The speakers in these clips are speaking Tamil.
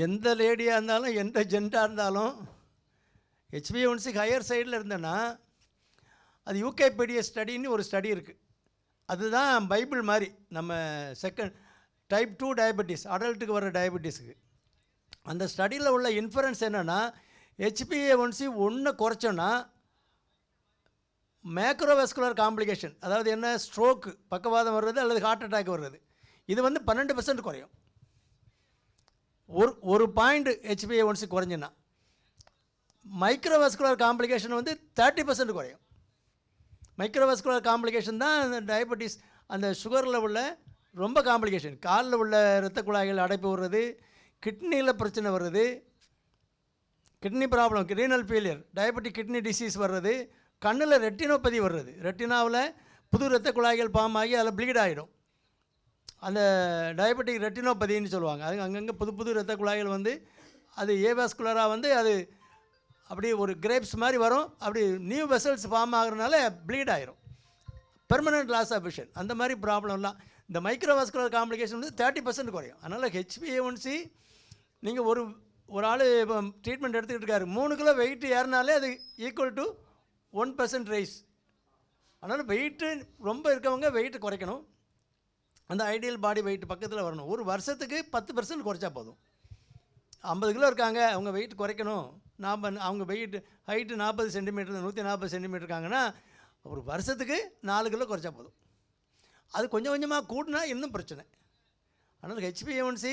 எந்த லேடியாக இருந்தாலும் எந்த ஜென்டாக இருந்தாலும் HbA1c ஹையர் சைடில் இருந்தேன்னா அது யூகேபீடியா ஸ்டடின்னு ஒரு ஸ்டடி இருக்குது. அதுதான் பைபிள் மாதிரி. நம்ம டைப் 2 டயபெட்டிஸ், அடல்ட்டுக்கு வர டயபெட்டிஸுக்கு அந்த ஸ்டடியில் உள்ள இன்ஃபரன்ஸ் என்னென்னா, HbA1c 1 குறைச்சோன்னா மேக்ரோவாஸ்குலர் காம்ப்ளிகேஷன், அதாவது என்ன, ஸ்ட்ரோக்கு, பக்கவாதம் வர்றது அல்லது ஹார்ட் அட்டாக் வர்றது, இது வந்து 12% குறையும். ஒரு பாயிண்ட் HbA1c குறைஞ்சுன்னா. மைக்ரோவாஸ்குலர் காம்ப்ளிகேஷன் வந்து 30% குறையும். மைக்ரோவாஸ்குலர் காம்ப்ளிகேஷன் தான் அந்த டயபெட்டிஸ், அந்த சுகரில் உள்ள ரொம்ப காம்ப்ளிகேஷன். காலில் உள்ள இரத்த குழாய்கள் அடைப்பு வர்றது, கிட்னியில் பிரச்சனை வர்றது, kidney problem, renal failure, diabetic kidney disease வர்றது, கண்ணில் ரெட்டினோபதி வர்றது, ரெட்டினாவில் புது இரத்த குழாய்கள் ஃபார்ம் ஆகி அதில் ப்ளீட் ஆகிடும். அந்த டயபெட்டிக் ரெட்டினோபதின்னு சொல்லுவாங்க. அது அங்கங்கே புது இரத்த குழாய்கள் வந்து அது ஏவாஸ்குலராக வந்து அது அப்படி ஒரு கிரேப்ஸ் மாதிரி வரும். அப்படி நியூ வெசல்ஸ் ஃபார்ம் ஆகிறதுனால ப்ளீட் ஆகிரும், பெர்மனெண்ட் லாஸ் ஆஃப் விஷன். அந்த மாதிரி ப்ராப்ளம்லாம் இந்த மைக்ரோவாஸ்குலர் காம்ப்ளிகேஷன் வந்து 30% குறையும். அதனால் HbA1c நீங்கள் ஒரு ஆள் இப்போ ட்ரீட்மெண்ட் எடுத்துக்கிட்டு இருக்காரு, 3 கிலோ வெயிட் ஏறினாலே அது ஈக்குவல் டு 1% ரைஸ். அதனால் வெயிட்டு ரொம்ப இருக்கவங்க வெயிட்டு குறைக்கணும். அந்த ஐடியல் பாடி வெயிட் பக்கத்தில் வரணும். ஒரு வருஷத்துக்கு 10% குறைச்சா போதும். 50 கிலோ இருக்காங்க, அவங்க வெயிட் குறைக்கணும். அவங்க வெயிட் ஹைட்டு 40 சென்டிமீட்டர், 140 சென்டிமீட்டர் இருக்காங்கன்னா ஒரு வருஷத்துக்கு 4 கிலோ குறைச்சா போதும். அது கொஞ்சம் கொஞ்சமாக கூட்டினா இன்னும் பிரச்சனை. அதனால் HbA1c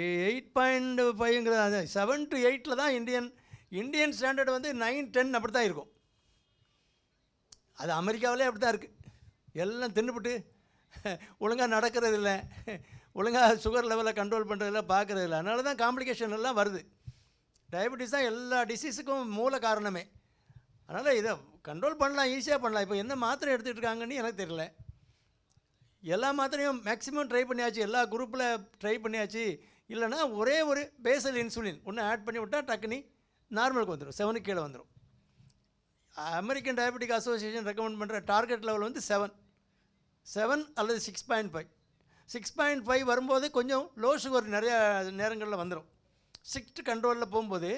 8.5ங்கிறது அது 7 to 8 தான் இந்தியன் ஸ்டாண்டர்ட் வந்து 9, 10 அப்படி தான் இருக்கும். அது அமெரிக்காவிலே அப்படி தான் இருக்குது. எல்லாம் தின்னுபிட்டு ஒழுங்காக நடக்கிறது இல்லை, ஒழுங்காக சுகர் லெவலை கண்ட்ரோல் பண்ணுறதில்ல, பார்க்குறது இல்லை. அதனால தான் காம்ப்ளிகேஷன் எல்லாம் வருது. டயபெட்டிஸ் தான் எல்லா டிசீஸுக்கும் மூல காரணமே. அதனால் இதை கண்ட்ரோல் பண்ணலாம், ஈஸியாக பண்ணலாம். இப்போ என்ன மாத்திரை எடுத்துகிட்டு இருக்காங்கன்னு எனக்கு தெரியல. எல்லா மாத்திரையும் மேக்ஸிமம் ட்ரை பண்ணியாச்சு, எல்லா குரூப்பில் ட்ரை பண்ணியாச்சு. இல்லைனா ஒரே ஒரு பேசல் இன்சுலின் ஒன்று ஆட் பண்ணி விட்டால் டக்குனி நார்மலுக்கு வந்துடும், 7 கீழே வந்துடும். அமெரிக்கன் டயபெட்டிக் அசோசியேஷன் ரெக்கமெண்ட் பண்ணுற டார்கெட் லெவல் வந்து 7 அல்லது 6.5. 6.5 வரும்போது கொஞ்சம் லோ சுகர் நிறையா நேரங்களில் வந்துடும். ஸ்ட்ரிக்ட் கண்ட்ரோலில் போகும்போது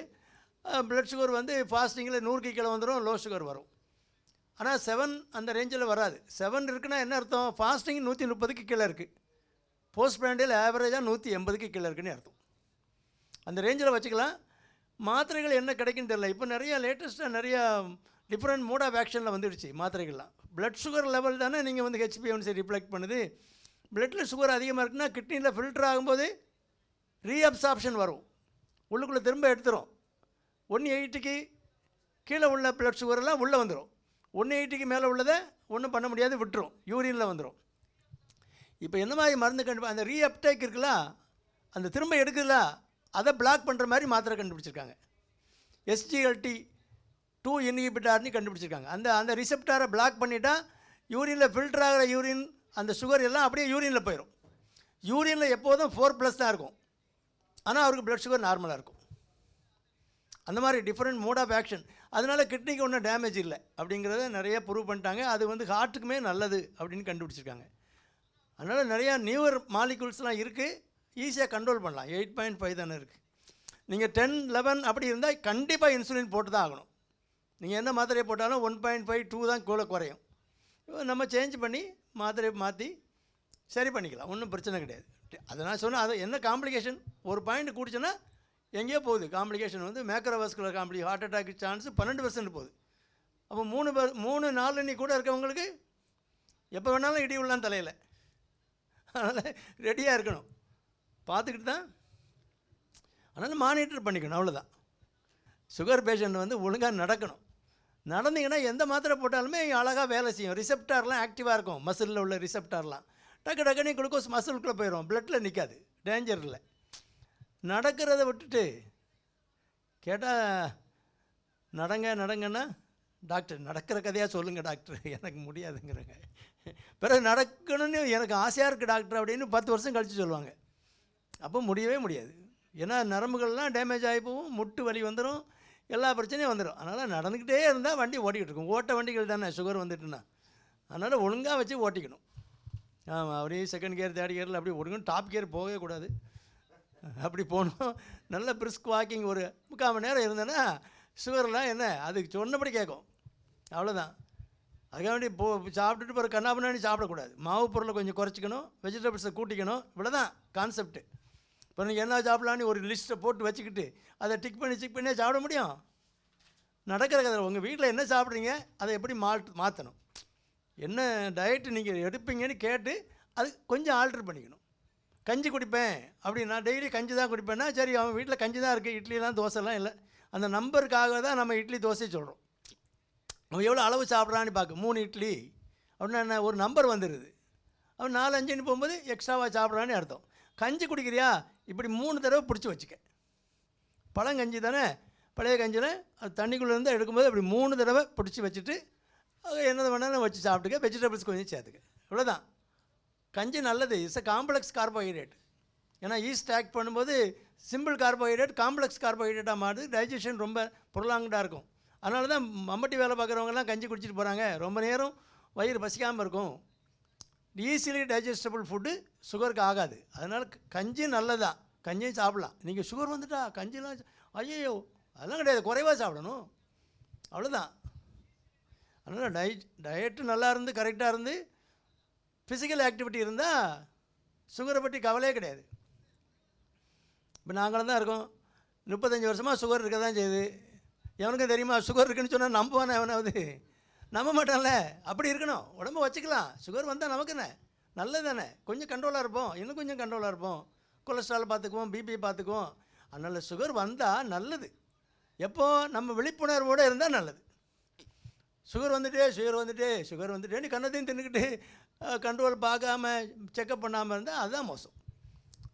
ப்ளட் சுகர் வந்து ஃபாஸ்டிங்கில் 100க்கு கீழே வந்துடும், லோ சுகர் வரும். ஆனால் 7 அந்த ரேஞ்சில் வராது. 7 இருக்குன்னா என்ன அர்த்தம், ஃபாஸ்டிங் 130க்கு கீழே இருக்குது, போஸ்ட் பிராண்டில் ஆவரேஜாக 180க்கு கீழே இருக்குன்னு அர்த்தம். அந்த ரேஞ்சில் வச்சுக்கலாம். மாத்திரைகள் என்ன கிடைக்குன்னு தெரியல. இப்போ நிறையா லேட்டஸ்ட்டாக நிறையா டிஃப்ரெண்ட் மோட் ஆஃப் ஆக்ஷனில் வந்துடுச்சு மாத்திரைகள்லாம். ப்ளட் சுகர் லெவல் தானே நீங்கள் வந்து HbA1c ரிஃப்ளெக்ட் பண்ணுது. ப்ளட்டில் சுகர் அதிகமாக இருக்குன்னா கிட்னியில் ஃபில்டர் ஆகும்போது ரீஅப்சார்ப்ஷன் வரும், உள்ளுக்குள்ளே திரும்ப எடுத்துரும். 180க்கு கீழே உள்ள ப்ளட் சுகரெல்லாம் உள்ளே வந்துடும். 180க்கு மேலே உள்ளதை ஒன்றும் பண்ண முடியாது, விட்டுரும், யூரினில் வந்துடும். இப்போ என்ன மாதிரி மருந்து அந்த ரீஅப்டேக் இருக்குல்ல, அந்த திரும்ப எடுக்குதுல, அதை பிளாக் பண்ணுற மாதிரி மாத்திரை கண்டுபிடிச்சிருக்காங்க. SGLT2 இன்ஹிபிட்டார்னு கண்டுபிடிச்சிருக்காங்க. அந்த ரிசெப்டாரை பிளாக் பண்ணிட்டா யூரினில் ஃபில்டர் ஆகிற யூரின் அந்த சுகர் எல்லாம் அப்படியே யூரினில் போயிடும். யூரினில் எப்போதும் 4+ தான் இருக்கும், ஆனால் அவருக்கு ப்ளட் சுகர் நார்மலாக இருக்கும். அந்த மாதிரி டிஃப்ரெண்ட் மோட் ஆஃப் ஆக்ஷன். அதனால் கிட்னிக்கு ஒன்றும் டேமேஜ் இல்லை அப்படிங்கிறத நிறைய ப்ரூவ் பண்ணிட்டாங்க. அது வந்து ஹார்ட்டுக்குமே நல்லது அப்படின்னு கண்டுபிடிச்சிருக்காங்க. அதனால் நிறையா நியூவர் மாலிகூல்ஸ்லாம் இருக்குது, ஈஸியாக கண்ட்ரோல் பண்ணலாம். 8.5 தானே இருக்குது. நீங்கள் 10, 11 அப்படி இருந்தால் கண்டிப்பாக இன்சுலின் போட்டு தான் ஆகணும். நீங்கள் என்ன மாத்திரையை போட்டாலும் 1.5, 2 தான் கூட குறையும். நம்ம சேஞ்ச் பண்ணி மாத்திரையை மாற்றி சரி பண்ணிக்கலாம், ஒன்றும் பிரச்சனை கிடையாது. அதை நான் சொன்னேன். அது என்ன காம்ப்ளிகேஷன், ஒரு பாயிண்ட் கூடிச்சுன்னா எங்கேயோ போகுது காம்ப்ளிகேஷன். வந்து மேக்ரோவாஸ்குலர் ஹார்ட் அட்டாக் சான்ஸ் 12% போகுது. அப்போ 3-4 கூட இருக்கவங்களுக்கு எப்போ வேணாலும் இடி விடலாம் தலையில். அதனால் ரெடியாக இருக்கணும், பார்த்துக்கிட்டு தான். அதனால் மானிட்டர் பண்ணிக்கணும், அவ்வளோதான். சுகர் பேஷண்ட் வந்து ஒழுங்காக நடக்கணும். நடந்தீங்கன்னா எந்த மாத்திரை போட்டாலுமே அழகாக வேலை செய்யும். ரிசெப்டார்லாம் ஆக்டிவாக இருக்கும், மசிலில் உள்ள ரிசெப்டார்லாம். டக்குனு குளுக்கோஸ் மசிலுக்குள்ளே போயிடும், பிளட்டில் நிற்காது, டேஞ்சர் இல்லை. நடக்கிறத விட்டுட்டு கேட்டால் நடங்கன்னா டாக்டர் நடக்கிற கதையாக சொல்லுங்கள் டாக்டர், எனக்கு முடியாதுங்கிறங்க. பிறகு நடக்கணும்னு எனக்கு ஆசையாக இருக்குது டாக்டர் அப்படின்னு 10 வருஷம் கழித்து சொல்லுவாங்க. அப்போ முடியவே முடியாது. ஏன்னா நரம்புகள்லாம் டேமேஜ் ஆகி போகும், முட்டு வலி வந்துடும், எல்லா பிரச்சனையும் வந்துடும். அதனால் நடந்துக்கிட்டே இருந்தால் வண்டி ஓட்டிக்கிட்டு இருக்கும். ஓட்ட வண்டிகள் தானே சுகர் வந்துட்டுன்னா. அதனால் ஒழுங்காக வச்சு ஓட்டிக்கணும். ஆமாம், அப்படியே செகண்ட் கியர், தேர்ட் கியரில் அப்படியே ஓடிக்கணும். டாப் கியர் போகவே கூடாது. அப்படி போனோம். நல்ல பிரிஸ்க் வாக்கிங் ஒரு 3/4 மணி நேரம் இருந்தேன்னா சுகர்லாம் என்ன அதுக்கு சொன்னபடி கேட்கும். அவ்வளோதான். அதுக்காக வேண்டி சாப்பிட்டுட்டு பிறகு கண்ணாபின்னாடி சாப்பிடக்கூடாது. மாவு பொருளை கொஞ்சம் குறைச்சிக்கணும், வெஜிடபிள்ஸை கூட்டிக்கணும். இவ்வளோதான் கான்செப்ட்டு. இப்போ நீங்கள் என்ன சாப்பிட்லான்னு ஒரு லிஸ்ட்டை போட்டு வச்சுக்கிட்டு அதை டிக் பண்ணியே சாப்பிட முடியும்? நடக்கிற கதை. உங்கள் வீட்டில் என்ன சாப்பிட்றீங்க, அதை எப்படி மாற்றணும், என்ன டயட்டு நீங்கள் எடுப்பீங்கன்னு கேட்டு அது கொஞ்சம் ஆல்ட்ரு பண்ணிக்கணும். கஞ்சி குடிப்பேன் அப்படின்னா டெய்லி கஞ்சி தான் குடிப்பேன்னா சரி, அவன் வீட்டில் கஞ்சி தான் இருக்குது, இட்லிலாம் தோசைலாம் இல்லை. அந்த நம்பருக்காக தான் நம்ம இட்லி தோசை சொல்கிறோம். அவன் எவ்வளோ அளவு சாப்பிட்றான்னு பார்க்க 3 இட்லி அப்படின்னா என்ன, ஒரு நம்பர் வந்துடுது. அவன் 4 5ன்னு போகும்போது எக்ஸ்ட்ராவாக சாப்பிட்றான்னு அர்த்தம். கஞ்சி குடிக்கிறியா, இப்படி 3 தடவை பிடிச்சி வச்சுக்க. பழங்கஞ்சி தானே, பழைய கஞ்சியில் அது தண்ணிக்குள்ளேருந்து எடுக்கும்போது அப்படி 3 தடவை பிடிச்சி வச்சுட்டு என்னது வேணாலும் வச்சு சாப்பிட்டுக்க. வெஜிடபிள்ஸ் கொஞ்சம் சேர்த்துக்க. இவ்வளோதான். கஞ்சி நல்லது. It's a complex carbohydrate. ஏன்னா ஈஸ்ட் ஆக்ட் பண்ணும்போது சிம்பிள் கார்போஹைட்ரேட் காம்ப்ளெக்ஸ் கார்போஹைட்ரேட்டாக மாறுது. டைஜஷன் ரொம்ப ப்ரொலாங்டாக இருக்கும். அதனால தான் மம்பட்டி வேலை பார்க்குறவங்கலாம் கஞ்சி குடிச்சிட்டு போகிறாங்க. ரொம்ப நேரம் வயிறு பசிக்காமல் இருக்கும். ஈஸிலி டைஜஸ்டபிள் ஃபுட்டு சுகருக்கு ஆகாது. அதனால் கஞ்சி நல்லதான், கஞ்சியும் சாப்பிட்லாம். நீங்கள் சுகர் வந்துட்டா கஞ்சிலாம் ஐயோ அதெல்லாம் கிடையாது, குறைவாக சாப்பிடணும், அவ்வளோதான். அதனால் டயட்டு நல்லா இருந்து கரெக்டாக இருந்து ஃபிசிக்கல் ஆக்டிவிட்டி இருந்தால் சுகரை பற்றி கவலையே கிடையாது. இப்போ நாங்களும் தான் இருக்கோம், 35 வருஷமாக சுகர் இருக்க தான் செய்யுது. எவனுக்கும் தெரியுமா சுகர் இருக்குன்னு சொன்னால் நம்புவானே எவனாவது? நம்ப மாட்டான்ல. அப்படி இருக்கணும், உடம்பு வச்சுக்கலாம். சுகர் வந்தால் நமக்கு என்ன நல்லது தானே, கொஞ்சம் கண்ட்ரோலாக இருப்போம், இன்னும் கொஞ்சம் கண்ட்ரோலாக இருப்போம். கொலஸ்ட்ரால் பார்த்துக்குவோம், பிபி பார்த்துக்குவோம். அதனால் சுகர் வந்தால் நல்லது. எப்போ நம்ம விழிப்புணர்வோடு இருந்தால் நல்லது. சுகர் வந்துட்டேன்னு கண்ணத்தையும் தின்னுக்கிட்டு கண்ட்ரோல் பார்க்காம செக்கப் பண்ணாமல் இருந்தால் அதுதான் மோசம்.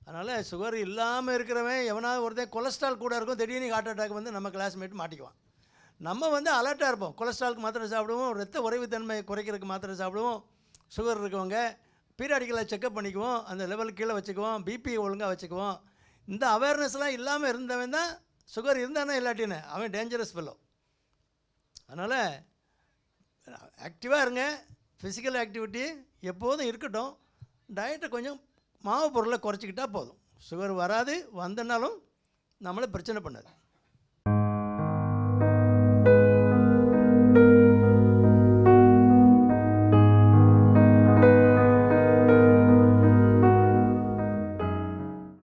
அதனால் சுகர் இல்லாமல் இருக்கிறவன் எவனாவது ஒருத்தன் கொலஸ்ட்ரால் கூட இருக்கும், திடீர்னு ஹார்ட் அட்டாக் வந்து நம்ம கிளாஸ்மேட் மாட்டிக்குவான். நம்ம வந்து அலர்ட்டாக இருப்போம். கொலஸ்ட்ராலுக்கு மாத்திரை சாப்பிடுவோம், ரத்த உறைவுத்தன்மை குறைக்கிறதுக்கு மாத்திரை சாப்பிடுவோம். சுகர் இருக்கவங்க பீரியாடிக்கலாக செக்கப் பண்ணிக்குவோம், அந்த லெவலுக்கு கீழே வச்சுக்குவோம், பிபி ஒழுங்காக வச்சுக்குவோம். இந்த அவேர்னஸ்லாம் இல்லாமல் இருந்தவன் தான் சுகர் இருந்தானே இல்லாட்டின்னு அவன் டேஞ்சரஸ் ஃபெல்லோ. அதனால் ஆக்டிவாக இருங்க. ஃபிசிக்கல் ஆக்டிவிட்டி எப்போதும் இருக்கட்டும். டயட்டை கொஞ்சம் மாவு பொருளை குறைச்சிக்கிட்டால் போதும். சுகர் வராது, வந்தனாலும் நம்மளை பிரச்சனை பண்ணாது.